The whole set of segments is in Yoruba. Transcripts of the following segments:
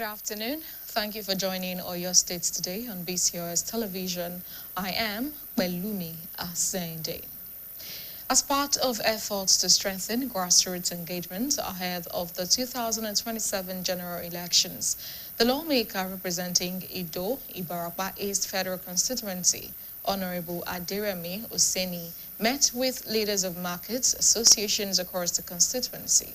Good afternoon. Thank you for joining Oyo State today on BCOS television. I am Belumi Asende. As part of efforts to strengthen grassroots engagement ahead of the 2027 general elections, the lawmaker representing Ido Ibarapa East Federal Constituency, Honorable Aderemi Oseni, met with leaders of markets associations across the constituency.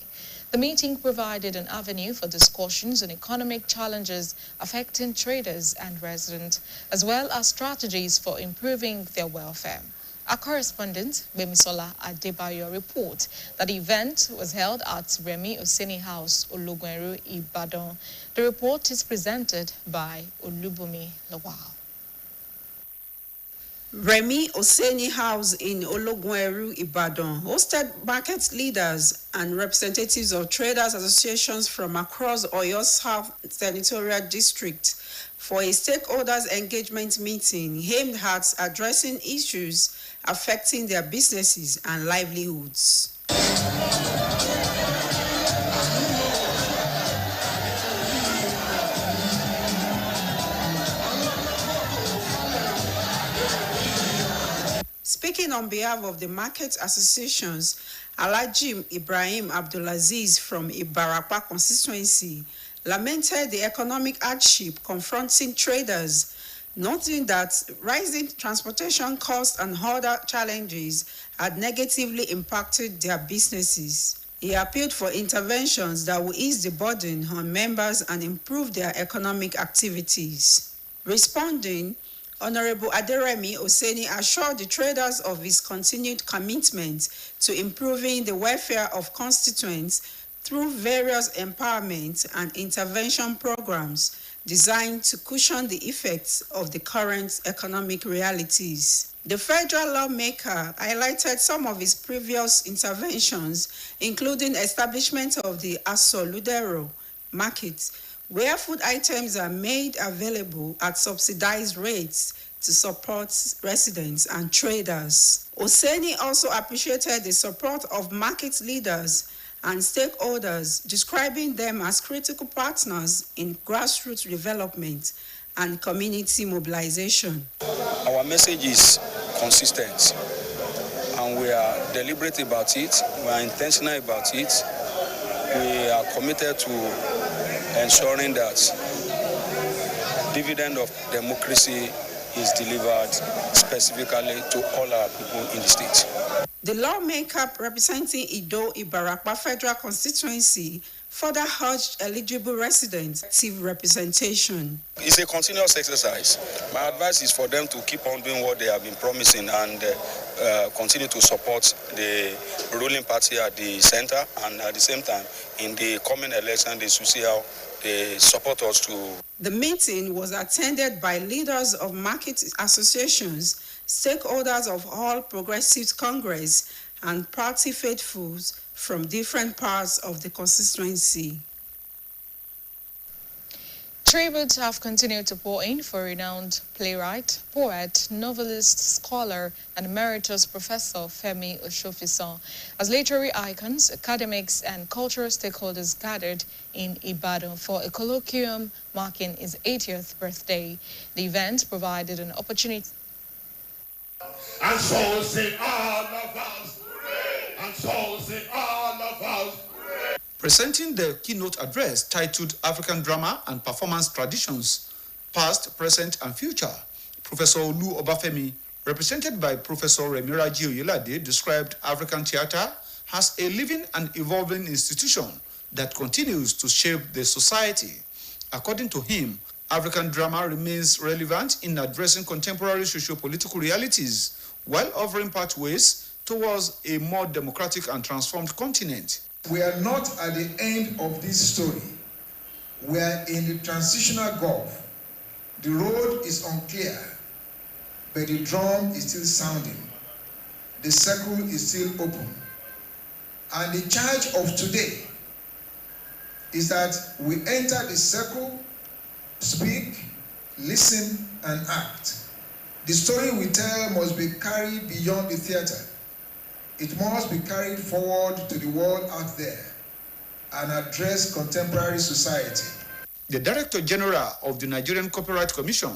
The meeting provided an avenue for discussions on economic challenges affecting traders and residents, as well as strategies for improving their welfare. Our correspondent, Bemisola Adebayo, reports that the event was held at Remi Oseni House, Olugwenru, Ibadan. The report is presented by Olubumi Lawal. Remi Oseni House in Olugwenru, Ibadan hosted market leaders and representatives of traders associations from across Oyo South Senatorial District for a stakeholders engagement meeting aimed at addressing issues affecting their businesses and livelihoods. Speaking on behalf of the market associations, Alhaji Ibrahim Abdulaziz from Ibarapa constituency lamented the economic hardship confronting traders, noting that rising transportation costs and other challenges had negatively impacted their businesses. He appealed for interventions that will ease the burden on members and improve their economic activities. Responding, Honorable Aderemi Oseni assured the traders of his continued commitment to improving the welfare of constituents through various empowerment and intervention programs designed to cushion the effects of the current economic realities. The federal lawmaker highlighted some of his previous interventions, including establishment of the Asoludero market, where food items are made available at subsidized rates to support residents and traders. Oseni also appreciated the support of market leaders and stakeholders, describing them as critical partners in grassroots development and community mobilization. Our message is consistent, and we are deliberate about it, we are intentional about it, we are committed to ensuring that dividend of democracy is delivered specifically to all our people in the state. The lawmaker representing Ido Ibarapa Federal Constituency further urged eligible residents active representation. It's a continuous exercise. My advice is for them to keep on doing what they have been promising and continue to support the ruling party at the center, and at the same time, in the coming election, they should see how they support us too. The meeting was attended by leaders of market associations, stakeholders of All Progressives Congress, and party faithfuls from different parts of the constituency. Tributes have continued to pour in for renowned playwright, poet, novelist, scholar, and emeritus Professor Femi Osofison, as literary icons, academics, and cultural stakeholders gathered in Ibadan for a colloquium marking his 80th birthday. The event provided an opportunity. And so sing all of us, and so sing all of us. Presenting the keynote address titled African Drama and Performance Traditions, Past, Present, and Future, Professor Olu Obafemi, represented by Professor Remiraji Oyelade, described African theater as a living and evolving institution that continues to shape the society. According to him, African drama remains relevant in addressing contemporary socio-political realities while offering pathways towards a more democratic and transformed continent. We are not at the end of this story. We are in the transitional gulf. The road is unclear, but the drum is still sounding. The circle is still open. And the charge of today is that we enter the circle, speak, listen, and act. The story we tell must be carried beyond the theater. It must be carried forward to the world out there and address contemporary society. The Director General of the Nigerian Copyright Commission,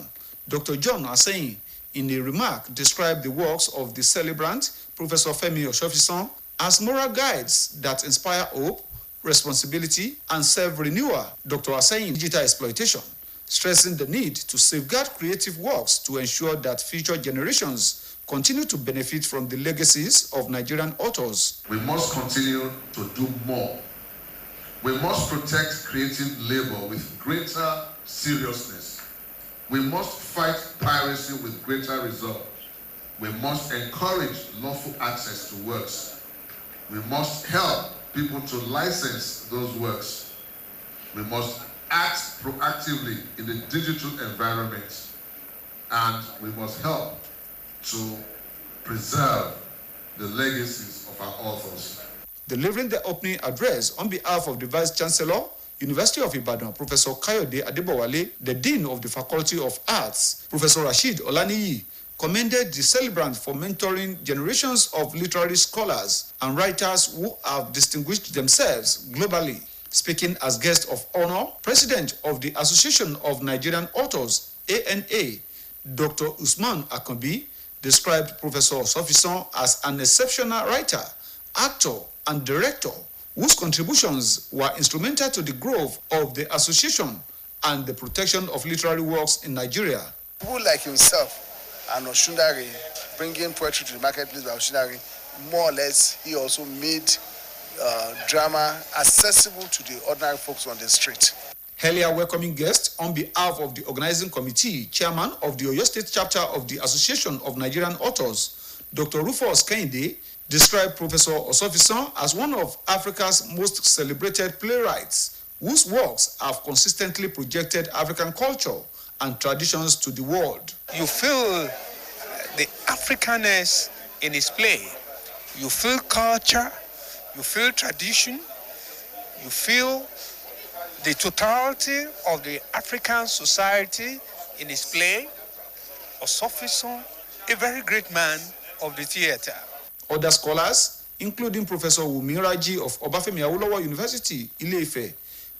Dr. John Aseyin, in a remark, described the works of the celebrant, Professor Femi Osofison, as moral guides that inspire hope, responsibility, and self-renewal. Dr. Aseyin, digital exploitation, stressing the need to safeguard creative works to ensure that future generations continue to benefit from the legacies of Nigerian authors. We must continue to do more. We must protect creative labor with greater seriousness. We must fight piracy with greater resolve. We must encourage lawful access to works. We must help people to license those works. We must act proactively in the digital environment, and we must help to preserve the legacies of our authors. Delivering the opening address on behalf of the Vice Chancellor, University of Ibadan, Professor Kayode Adebowale, the Dean of the Faculty of Arts, Professor Rashid Olaniyi, commended the celebrant for mentoring generations of literary scholars and writers who have distinguished themselves globally. Speaking as guest of honor, President of the Association of Nigerian Authors, ANA, Dr. Usman Akanbi, described Professor Osofison as an exceptional writer, actor, and director whose contributions were instrumental to the growth of the association and the protection of literary works in Nigeria. People like himself and Oshundari, bringing poetry to the marketplace by Oshundari, more or less, he also made drama accessible to the ordinary folks on the street. Earlier welcoming guest on behalf of the organizing committee, chairman of the Oyo State chapter of the Association of Nigerian Authors, Dr. Rufus Kehinde, described Professor Osofison as one of Africa's most celebrated playwrights, whose works have consistently projected African culture and traditions to the world. You feel the Africanness in his play. You feel culture, you feel tradition, you feel the totality of the African society in his play. Osofison, a very great man of the theater. Other scholars, including Professor Wumiraji of Obafemi Awolowo University, Ile-Ife,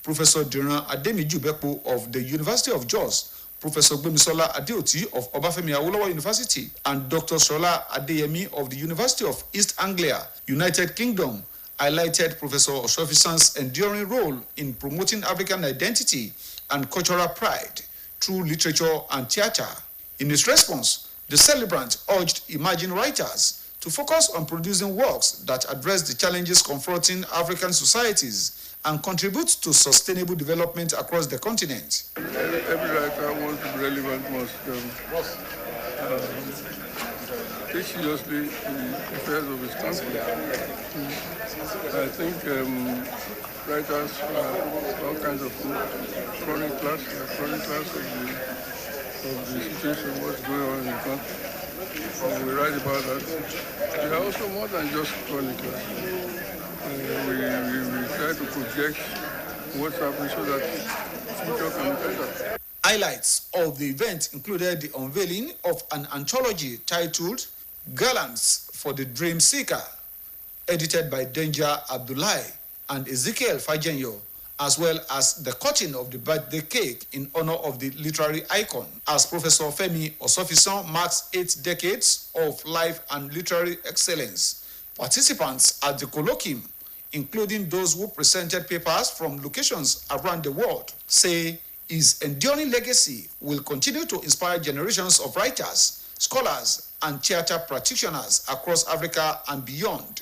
Professor Diran Ademiju-Bepo of the University of Jos, Professor Gbemisola Adeoti of Obafemi Awolowo University, and Dr. Sola Adeyemi of the University of East Anglia, United Kingdom, highlighted Professor Osofison's enduring role in promoting African identity and cultural pride through literature and theater. In his response, the celebrant urged emerging writers to focus on producing works that address the challenges confronting African societies and contribute to sustainable development across the continent. Every writer wants to be relevant, must take seriously the affairs of his country. I think writers are all kinds of chroniclers of the situation, what's going on in the country. And we write about that. We are also more than just chroniclers. We try to project what's happening so that the future can be better. Highlights of the event included the unveiling of an anthology titled Gallants for the Dream Seeker, edited by Denja Abdullahi and Ezekiel Fajenyo, as well as the cutting of the birthday cake in honor of the literary icon, as Professor Femi Osofison marks 8 decades of life and literary excellence. Participants at the colloquium, including those who presented papers from locations around the world, say his enduring legacy will continue to inspire generations of writers, scholars, and theater practitioners across Africa and beyond.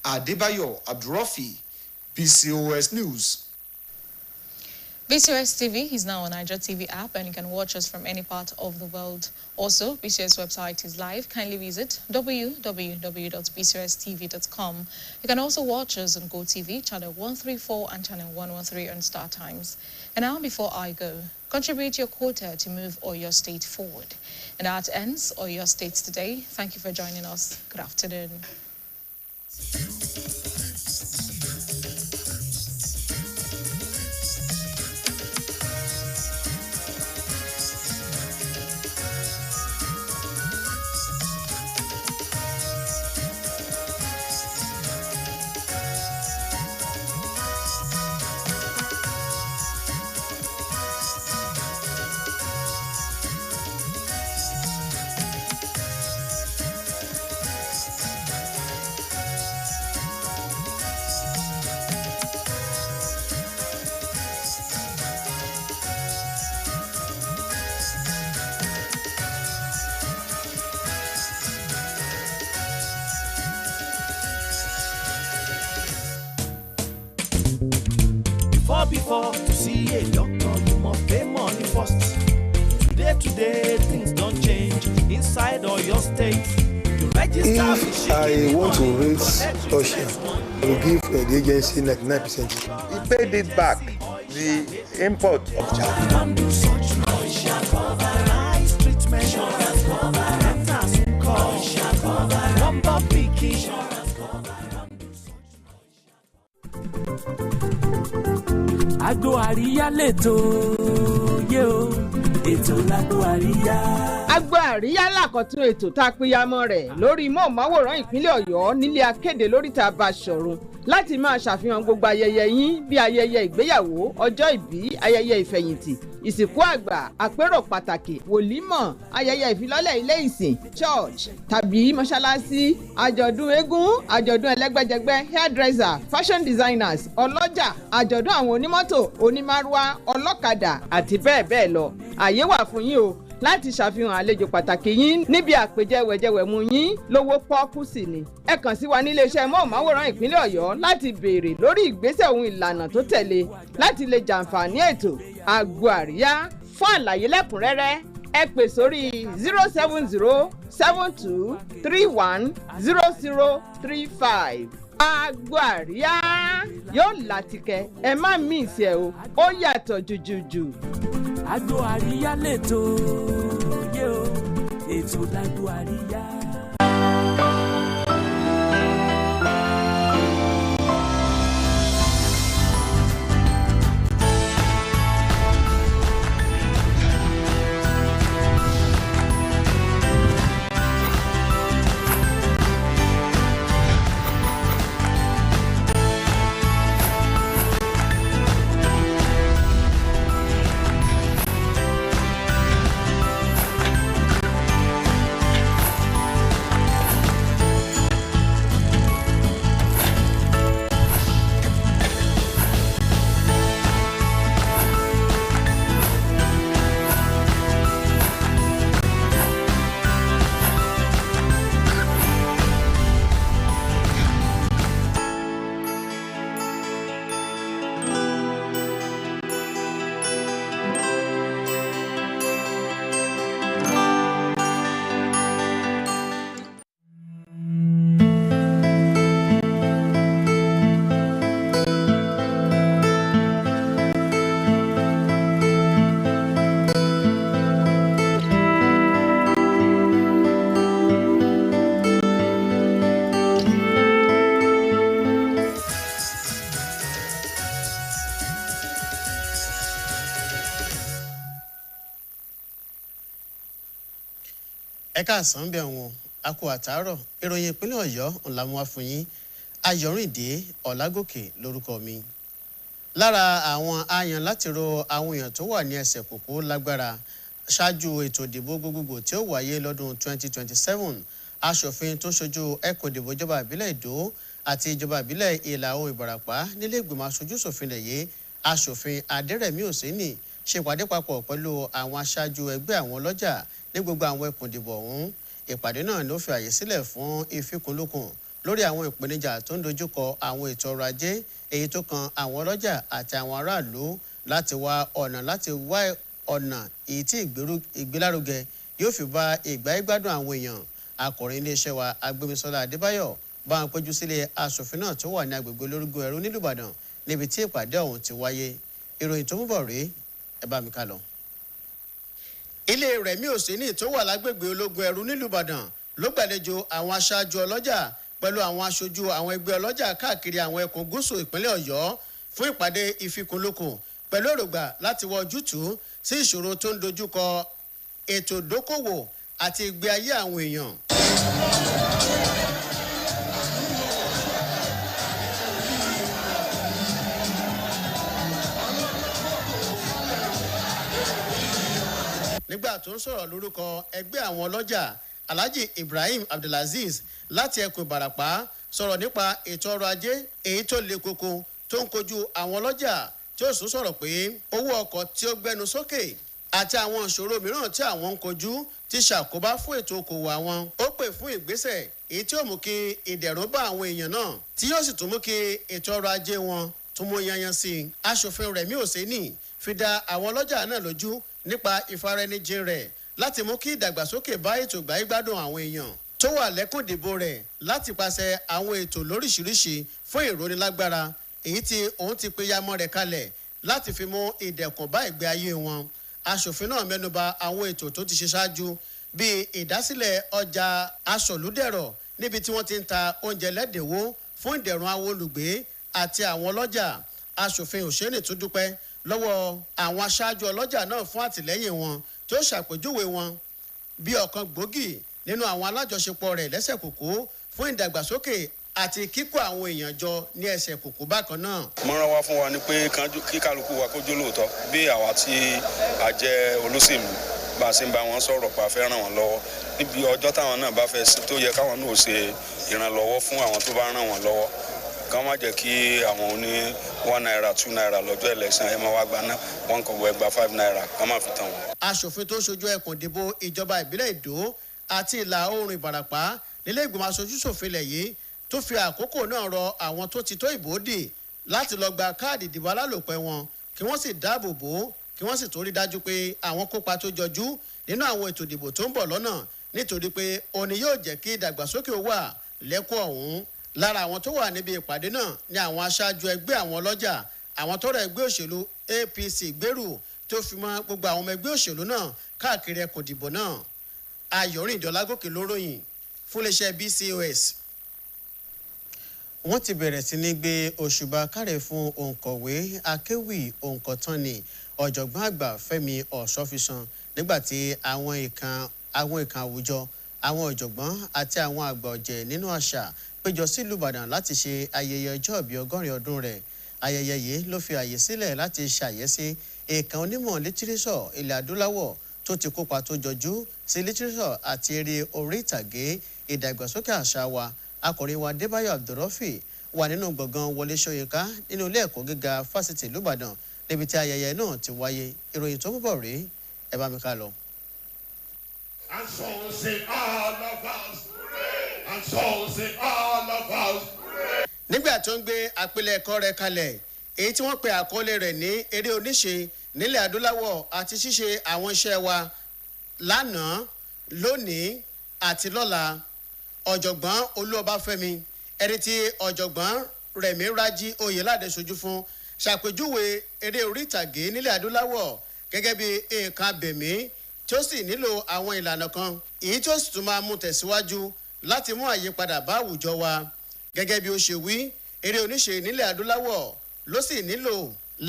Adebayo Abdurafi, BCOS News. BCOS TV is now on Niger TV app, and you can watch us from any part of the world. Also, BCOS website is live. Kindly visit www.bcostv.com. You can also watch us on GoTV, channel 134 and channel 113 on Star Times. And now, before I go, contribute your quota to move Oyo State forward. And that ends Oyo States today. Thank you for joining us. Good afternoon. Not before to see a doctor, you must pay money first. Today, things don't change inside or your state. If I want to rate Russia, I will give the agency 99%. He paid it back, the import of China. Agbo àríyá lẹ́tọ̀ yé o, ètò lágbo àríyá. Agbo àríyá làkọ̀tún ètò tá a pínyamọ́ rẹ̀ lórí móhùnmáwòrán ìpínlẹ̀ Ọ̀yọ́ nílé akéde lóríta Basọ̀run láti máa ṣàfihàn gbogbo ayẹyẹ yín bí ayẹyẹ ìgbéyàwó, ọjọ́ ìbí, ayẹyẹ ìfẹ̀yìntì, ìsìnkú àgbà, àpérò pàtàkì, wòlímọ̀, ayẹyẹ ìfilọ́lẹ̀ ilé ìsìn, church tàbí mọ́ṣáláṣí, àjọ̀dún eégún, àjọ̀dún ẹlẹ́gbẹ́jẹgbẹ́, hairdresser, fashion designers, ọlọ́jà, àjọ̀dún àwọn onímọ́tò, onímárúwá, ọlọ́kadà àti bẹ́ẹ̀ bẹ́ẹ̀ lọ. Àyè wà fún yín o láti ṣàfihàn àlejò pàtàkì yín níbi àpèjẹ wẹ̀jẹwẹ̀mu yín lówó pọ́ọ́kú sí ni. Ẹ kàn sí wa nílé iṣẹ́ móhùnmáwòrán ìpínlẹ̀ Ọ̀yọ́ láti béèrè lórí ìgbésẹ̀ ohun ìlànà tó tẹ̀lé láti lè jàǹfààní ètò Agbo Àríyá. Fún àlàyé lẹ́kùnrẹ́rẹ́ ẹ pè sórí 07072310035. Agbo Àríyá yóò látìkẹ́ ẹ má mí ìsẹ̀ o, ó yàtọ̀ jùjùjù. Agbo àríyá lẹ́tọ̀ yé o, ètò lágbo àríyá. Ẹ káàsán bẹ̀ wọ́n a kú àtàárọ̀ ìròyìn ìpínlẹ̀ Ọ̀yọ́ ńlá mú wá fún yín Ayọ̀rìndé Ọlágòkè lórúkọ mi. Lára àwọn àyàn láti rọ àwọn èèyàn tó wà ní ẹsẹ̀ kòkó lágbára ṣáájú ètò ìdìbò gbogbogbò tí ó wáyé lọ́dún 2027 aṣòfin tó ṣojú ẹkùn ìdìbò ìjọba ìbílẹ̀ Ìdó àti ìjọba ìbílẹ̀ Ìlà Oòrùn Ìbàràpá nílé ìgbìmọ̀ aṣojú-ṣòfin lẹ̀yẹ aṣòfin Adérẹ̀mí Òsénì ṣe ìpàdé papọ̀ pẹ̀lú àwọn aṣáájú ẹgbẹ́ àwọn ọlọ́jà ní gbogbo àwọn ẹkùn ìdìbò ọ̀hún. Ìpàdé náà ló fi àyè sílẹ̀ fún ìfikùnlukùn lórí àwọn ìpèníjà tó ń dojúkọ àwọn ètò ọrọ̀ ajé èyí tó kan àwọn ọlọ́jà àti àwọn aráàlú láti wá ọ̀nà èyí tí ìgbélárugẹ yóò fi bá ìgbáyégbádùn àwọn èèyàn. Akọ̀rin iléeṣẹ́ wa Agbémisọ́lá Adébáyọ̀ bá wọn péjú sílé aṣòfin náà tó wà ní agbègbè olórígun ẹrú nílùú Ìbàdàn níbi tí ìpàdé ọ̀hún ti wáyé. Ìròyìn tó ń bọ̀ rèé, ẹ bá mi ká lọ. Ilé Rẹ̀mí Òsénì tó wà lágbègbè ológun ẹrú nílùú Ìbàdàn ló gbàlejò àwọn aṣáájú ọlọ́jà pẹ̀lú àwọn aṣojú àwọn ẹgbẹ́ ọlọ́jà káàkiri àwọn ẹkùn gúúsù ìpínlẹ̀ Ọ̀yọ́ fún ìpàdé ìfikùnlukùn pẹ̀lú èrògbà láti wọ ojútùú sí ìṣòro tó ń dojúkọ ètò ìdókòwò àti ìgbé ayé àwọn èèyàn. Nígbà tó ń sọ̀rọ̀ lórúkọ ẹgbẹ́ àwọn ọlọ́jà Alhaji Ibrahim Abdulaziz láti ẹkùn Ìbàràpá sọ̀rọ̀ nípa ètò ọrọ̀ ajé èyí tó le koko tó ń kojú àwọn ọlọ́jà tí ó sún sọ̀rọ̀ pé owó ọkọ̀ tí ó gbẹnu sókè àti àwọn ìṣòro mìíràn tí àwọn ń kojú ti ṣàkóbá fún ètò okòwò àwọn. Ó pè fún ìgbésẹ̀ èyí tí ó mú kí ìdẹ̀rùn bá àwọn èèyàn náà tí yóò sì tún mú kí ètò ọrọ̀ ajé wọn tún mú yanyan sí i. Aṣòfin Rẹ̀mí Òsénì fi dá àwọn ọlọ́jà náà lójú nípa ìfaraẹnijìn rẹ̀ láti mú kí ìdàgbàsókè bá ètò ìgbáyégbádùn àwọn èèyàn tó wà lẹ́kùn ìdìbò rẹ̀ láti pàṣẹ àwọn ètò lóríṣiríṣi fún ìrónilágbára èyí tí òun ti peyamọ́ rẹ̀ kalẹ̀ láti fi mú ìdẹ̀kùn bá ìgbé ayé wọn. Aṣòfin náà mẹ́nuba àwọn ètò tó ti ṣe ṣáájú bíi ìdásílẹ̀ ọjà aṣọ̀lúdẹ̀rọ̀ níbi tí wọ́n ti ń ta oúnjẹ lẹ́dẹ̀wó fún ìdẹ̀rùn àwọn olùgbé àti àwọn ọlọ́jà. Aṣòfin Òsénì tún dúpẹ́ lọ́wọ́ àwọn aṣáájú ọlọ́jà náà fún àtìlẹ́yìn wọn tó ṣàpèjúwe wọn bí ọ̀kan gbòógì nínú àwọn alájọṣepọ̀ rẹ̀ lẹ́sẹ̀ kòkó fún ìdàgbàsókè àti kíkó àwọn èèyàn jọ ní ẹsẹ̀ kòkó bákan náà. Mọ́ràn wá fún wa ni pé kí kálukú wa kó jó lóòótọ́ bí àwa tí a jẹ́ olóṣèlú bá a ṣe ń bá wọn sọ̀rọ̀ pa fẹ́ ràn wọ́n lọ́wọ́ níbi ọjọ́ táwọn náà bá fẹ́ tó yẹ káwọn náà ṣe ìrànlọ́wọ́ fún àwọn tó bá ràn wọ́n lọ́wọ́ ká má jẹ́ kí àwọn oní $1 $2 lọ́jọ́ election ẹ̀ máa wá gba náà wọ́n kò wọ ẹgbàá $5 ká má fi tàn wọ́n. Aṣòfin tó ṣojú ẹkùn ìdìbò ìjọba ìbílẹ̀ Ìdó àti ìlà oòrùn Ìbàràpá nílé ìgbìmọ̀ aṣojú-ṣòfin ilẹ̀ yìí tó fi àkókò náà rọ àwọn tó ti tó ìbò dì láti lọ gba káàdì ìdìbò alálòpẹ́ wọn kí wọ́n sì dáàbò bò ó kí wọ́n sì tó rí dájú pé àwọn kópa tó jọjú nínú àwọn ètò ìdìbò tó ń bọ̀ lọ́nà nítorí pé òní yóò jẹ́ kí ìdàgbàsókè wà lẹ́kọ̀ọ́ ọ̀hún. Lára àwọn tó wà níbi ìpàdé náà ni àwọn aṣáájú ẹgbẹ́ àwọn ọlọ́jà àwọn tọ́rọ̀ ẹgbẹ́ òṣèlú APC gbèrú tó fi mọ́ gbogbo àwọn ọmọ ẹgbẹ́ òṣèlú náà káàkiri ẹkùn ìdìbò náà. Iroyin Ipinle lóròyìn fún iléeṣẹ́ BCOS. Wọ́n ti bẹ̀rẹ̀ sí ní gbé òṣùbà káre fún òǹkọ̀wé akéwì òǹkọ̀tánì ọ̀jọ̀gbọ́n àgbà Fẹ́mi Ọ̀ṣọ́fisan nígbà tí àwọn ìkan àwùjọ àwọn ọ̀jọ̀gbọ́n àti àwọn àgbà ọ̀jẹ̀ nínú àṣà péjọ sílùú Ìbàdàn láti ṣe ayẹyẹ ọjọ́ ìbí 80 ọdún rẹ̀. Ayẹyẹ yìí ló fi àyè sílẹ̀ láti ṣàyẹ́sí èèkàn onímọ̀ lítírésọ̀ ilẹ̀ adúláwọ̀ tó ti kópa tó jọjú sí lítírésọ̀ àti eré orí ìtàgé ìdàgbàsókè àṣà wa. Akọ̀rin wa Débáyọ̀ Abdulrafi wà nínú gbọ̀ngàn Wọlé Ṣóyínká nínú ilé ẹ̀kọ́ gíga fásitì ìlú Ìbàdàn níbi tí ayẹyẹ náà ti wáyé. Ìròyìn tó ń bọ̀ rèé, ẹ bá mi ká lọ. And so say all of us, and so say all of us. Nígbà tó ń gbé àpilẹ̀kọ rẹ̀ kalẹ̀ èyí tí wọ́n pe àkọlé rẹ̀ ní eré oníṣe nílẹ̀ adúláwọ̀ àti ṣíṣe àwọn iṣẹ́ wa lánàá lónìí àti lọ́la, ọ̀jọ̀gbọ́n Olú Ọbáfẹ́mi ẹni tí ọ̀jọ̀gbọ́n Rẹ̀mí Rájí Oyèládé ṣojú fún ṣàpèjúwe eré orí ìtàgé nílẹ̀ adúláwọ̀ gẹ́gẹ́ bí nǹkan abẹ̀mí tí ó sì nílò àwọn ìlànà kan èyí tí ó sì tún máa mú tẹ̀síwájú láti mú àyípadà bá àwùjọ wa. Gẹ́gẹ́ bí ó ṣe wí, eré oníṣe nílẹ̀ adúláwọ̀ ló sì nílò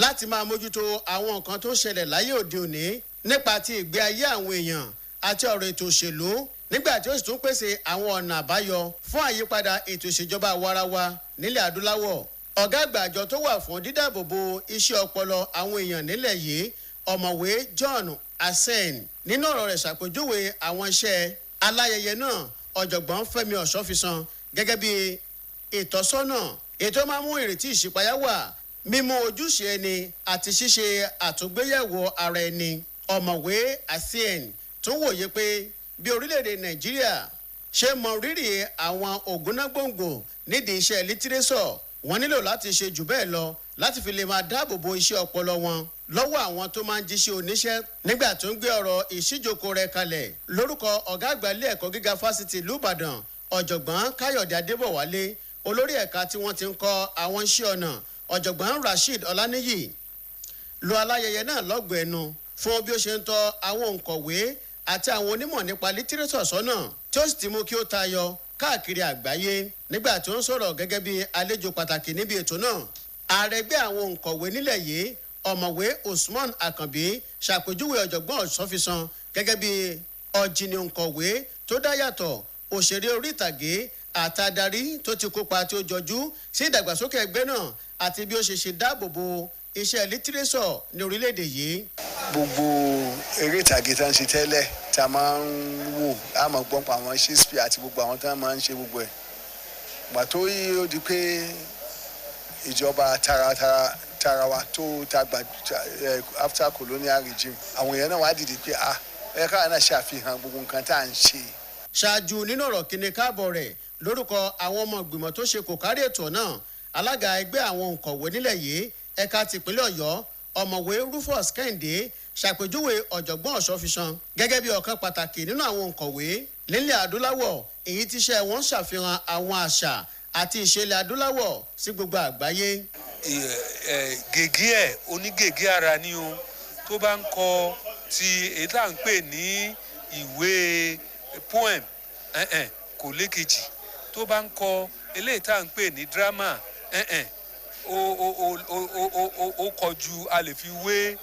láti máa mójútó àwọn nǹkan tó ń ṣẹlẹ̀ láyé òde òní nípa ti ìgbé ayé àwọn èèyàn àti ọ̀rọ̀ ètò òṣèlú nígbà tí ó sì tún pèsè àwọn ọ̀nà àbáyọ fún àyípadà ètò ìṣèjọba àwarawa nílẹ̀ adúláwọ̀. Ọ̀gá àgbà àjọ tó wà fún dídáàbòbò iṣẹ́ ọpọlọ àwọn èèyàn nílẹ̀ yìí ọ̀mọ̀wé John Asen nínú ọ̀rọ̀ rẹ̀ ṣàpèjúwe àwọn iṣẹ́ aláyẹyẹ náà ọ̀jọ̀gbọ́n Fẹ́mi Ọ̀ṣọ́fisan gẹ́gẹ́ bí ìtọ́sọ́nà ètò máa mú ìrètí ìṣípayá wà mímú ojúṣe ẹni àti ṣíṣe àtúngbéyẹ̀wò ara ẹni. Ọ̀mọ̀wé Asen tún wòye pé bí orílẹ̀-èdè Nàìjíríà ṣe mọ rírì àwọn ògúnnágbòǹgbò nídìí iṣẹ́ lítírésọ̀ wọ́n nílò láti ṣe jù bẹ́ẹ̀ lọ láti fi lè máa dáàbò bo iṣẹ́ ọpọlọ wọn lọ́wọ́ àwọn tó máa ń jíṣẹ́ oníṣẹ́. Nígbà tó ń gbé ọ̀rọ̀ ìṣíjókòó rẹ̀ kalẹ̀ lórúkọ ọ̀gá àgbà ilé ẹ̀kọ́ gíga fásitì ìlú Ìbàdàn ọ̀jọ̀gbọ́n Káyọ̀dé Adébọ̀wálé olórí ẹ̀ka tí wọ́n ti ń kọ́ àwọn iṣẹ́ ọnà ọ̀jọ̀gbọ́n Rasheed Ọláníyì lo aláyẹyẹ náà lọ́gọ̀ọ́ ẹnu fún bí ó ṣe ń tọ́ àwọn òǹkọ̀wé àti àwọn onímọ̀ nípa lítírésọ̀ sọ́nà tí ó sì ti mú kí ó tayọ káàkiri àgbáyé. Nígbà tó ń sọ̀rọ̀ gẹ́gẹ́ bí àlejò pàtàkì níbi ètò náà, ààrẹ ẹgbẹ́ àwọn òǹkọ̀wé nílẹ̀ yìí ọ̀mọ̀wé Usman Àkànbí ṣàpèjúwe ọ̀jọ̀gbọ́n Ọ̀ṣọ́fisan gẹ́gẹ́ bí ọ̀jìnì òǹkọ̀wé tó dá yàtọ̀ òṣèré orí ìtàgé àtàdarí tó ti kópa tí ó jọjú sí ìdàgbàsókè ẹgbẹ́ náà àti bí ó ṣe dáàbò bo iṣẹ́ lítírésọ̀ ní orílẹ̀-èdè yìí. Gbogbo eré ìtàgé tá ń ṣe tẹ́lẹ̀ tá a máa ń wò á máa gbọ́n pa àwọn Shakespeare àti gbogbo àwọn tá a máa ń ṣe gbogbo ẹ̀. Gbà tó yí ó di pé ìjọba tarawa tó tàgbà after colonial regime àwọn èèyàn náà wá dìde pé ẹ káà náà ṣàfihàn gbogbo nǹkan tá à ń ṣe. Ṣáájú nínú ọ̀rọ̀ kíni káàbọ̀ rẹ̀ lórúkọ àwọn ọmọ ìgbìmọ̀ tó ṣe kò kárí ètò náà alága ẹgbẹ́ àwọn òǹkọ̀wé nílẹ̀ yìí ẹ̀ka tìpínlẹ̀ ọ̀yọ́ ọ̀mọ̀wé rufus kẹ́hìndé ṣàpèjúwe ọ̀jọ̀gbọ́n ọ̀ṣọ́fiṣan gẹ́gẹ́ bí ọ̀kan pàtàkì nínú àwọn òǹkọ̀wé nílẹ̀ adúláwọ̀ èyí tí iṣẹ́ wọn ṣàfihàn àwọn àṣà àti ìṣẹ̀lẹ̀ adúláwọ̀ sí gbogbo àgbáyé. Gègé ẹ̀ onígègé ara ni o tó bá ń kọ ti èyí tá à ń pè ní ìwé poem kò lékejì tó bá ń kọ eléyìí tá à ń pè ní drama ó kọjú a lè fi wé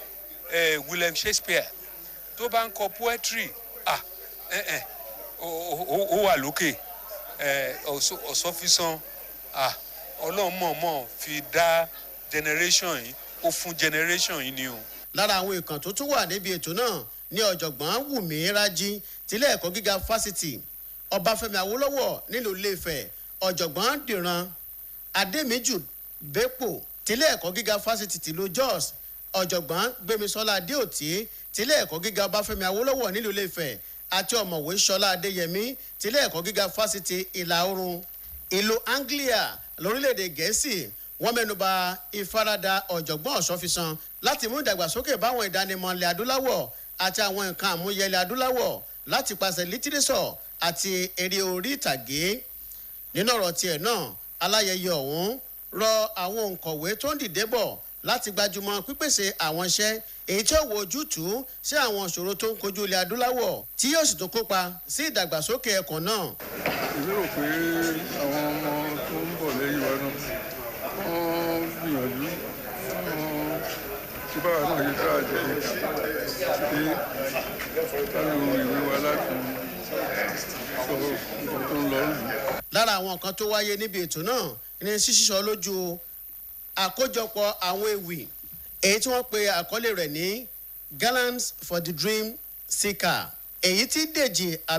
William Shakespeare tó bá ń kọ poetry ó wà lókè ọ̀ṣọ́fiṣan ọlọ́run mọ̀ọ́mọ̀ fi dá generation yìí ó fún generation yìí ni o. lára àwọn ìkàn tó tún wà níbi ètò náà ní ọ̀jọ̀gbọ́n Wùmí Rájí tilé ẹ̀kọ́ gíga fásitì Ọbáfẹ́mi Awólọ́wọ̀ nílùú Ilé-Ifẹ̀ ọ̀jọ̀gbọ́n Dìran Adémíjù Bépò tilé ẹ̀kọ́ gíga fásitì tìlú Jos ọ̀jọ̀gbọ́n Gbémisọ́lá Adéòtí tilé ẹ̀kọ́ gíga Ọbáfẹ́mi Awólọ́wọ̀ nílùú Ilé-Ifẹ̀ àti ọ̀mọ̀wé Ṣọlá Adéyẹmí tilé ẹ̀kọ́ gíga fásitì Ìlà Oòrùn ìlú Anglia lórílẹ̀‐èdè Gẹ̀ẹ́sì wọ́n mẹ́nuba ìfaradà ọ̀jọ̀gbọ́n ọ̀ṣọ́fiṣan láti mú ìdàgbàsókè báwọn ìdánimọ̀ ilẹ̀ adúláwọ̀ àti àwọn nǹkan àmúyẹ ilẹ̀ adúláwọ̀ láti pàṣẹ lítírésọ̀ àti eré orí ìtàgé. nínú ọ̀rọ̀ tiẹ̀ náà aláyẹyẹ ọ̀hún rọ àwọn òǹkọ̀wé tó ń dìde bọ̀ láti gbajúmọ̀ pípèsè àwọn iṣẹ́ èyí tí ó wo ojútùú sí àwọn ìṣòro tó ń kojú ilẹ̀ adúláwọ̀ tí yóò sì tún kópa sí ìdàgbàsókè ẹkùn náà. èmi rò pé àwọn ọmọ tó ń bọ̀ lẹ́yìn wa náà wọ́n gbìyànjú tí báwa náà yẹ ká jẹ pé ká lo ìwé wa láti sọ nǹkan tó ń lọ lù. lára àwọn nǹkan tó wáyé níbi ètò náà ní ṣíṣísọ lójú àkójọpọ̀ àwọn ewì èyí tí wọ́n pe àkọlé rẹ̀ ní Gallants for the Dream Seeker èyí tí Dèjì